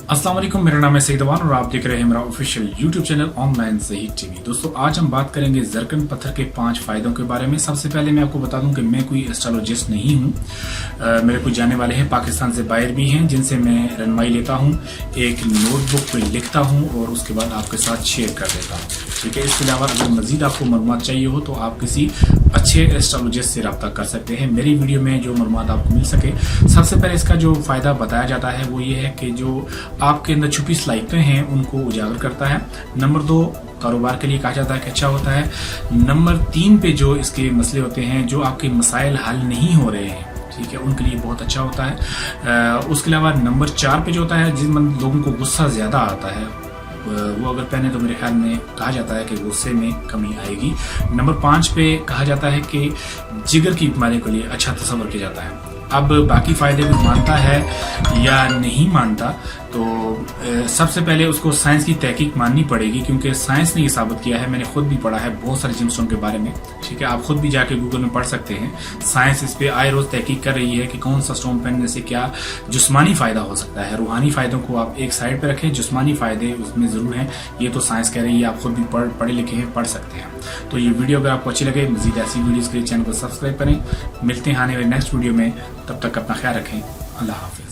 अस्सलाम वालेकुम, मेरा नाम है सईद अवान और आप देख रहे हैं मेरा official YouTube channel online Zahid TV. दोस्तों, आज हम बात करेंगे ज़रकन पत्थर के 5 फायदों के बारे में। सबसे पहले मैं आपको बता दूं कि मैं कोई एस्ट्रोलॉजिस्ट नहीं हूं। मेरे कुछ जाने वाले हैं पाकिस्तान से बाहर भी हैं, जिनसे मैं रहनुमाई लेता हूं, एक नोटबुक पे लिखता हूं और उसके बाद आपके साथ शेयर कर देता हूं। ठीक है, इसके अलावा अगर मजीद आपको मालूमात चाहिए हो तो आप किसी अच्छे एस्ट्रोलॉजिस्ट से रब्ता कर सकते हैं। मेरी वीडियो में जो मालूमात आपको मिल सके, सबसे पहले इसका जो फायदा बताया जाता है वो ये है कि जो आपके अंदर छुपी सलाहियतें हैं उनको उजागर करता है। नंबर 2, कारोबार के लिए कहा जाता है कि अच्छा होता है। नंबर 3 पे जो इसके मसले होते हैं, जो आपके मसाइल हल नहीं हो रहे हैं, ठीक है, उनके लिए बहुत अच्छा होता है। उसके अलावा नंबर 4 पे जो होता है, जिन लोगों को गुस्सा ज्यादा आता है वो अगर पहने तो मेरे ख्याल में कहा जाता है कि गुस्से में कमी आएगी। नंबर 5 पे कहा जाता है कि जिगर की बीमारी के लिए अच्छा तस्वर किया जाता है। अब बाकी फायदे भी मानता है या नहीं मानता, तो सबसे पहले उसको साइंस की तहकीक माननी पड़ेगी, क्योंकि साइंस ने ये साबित किया है। मैंने खुद भी पढ़ा है बहुत सारे जिमस्टोन के बारे में। ठीक है, आप खुद भी जाके गूगल में पढ़ सकते हैं। साइंस इस पे आए रोज तहकीक कर रही है कि कौन सा स्टोन पहनने से क्या जिस्मानी फायदा हो सकता है। रूहानी फायदों को आप एक साइड पे रखें, जिस्मानी फायदे उसमें जरूर हैं। ये तो साइंस कह रही है, आप खुद भी पढ़े लिखे हैं, पढ़ सकते हैं। तो ये वीडियो अगर आपको अच्छी लगे, मजीद ऐसी वीडियोज के लिए चैनल को सब्सक्राइब करें। मिलते हैं आने वाले नेक्स्ट वीडियो में, तब तक अपना ख्याल रखें। अल्लाह हाफिज।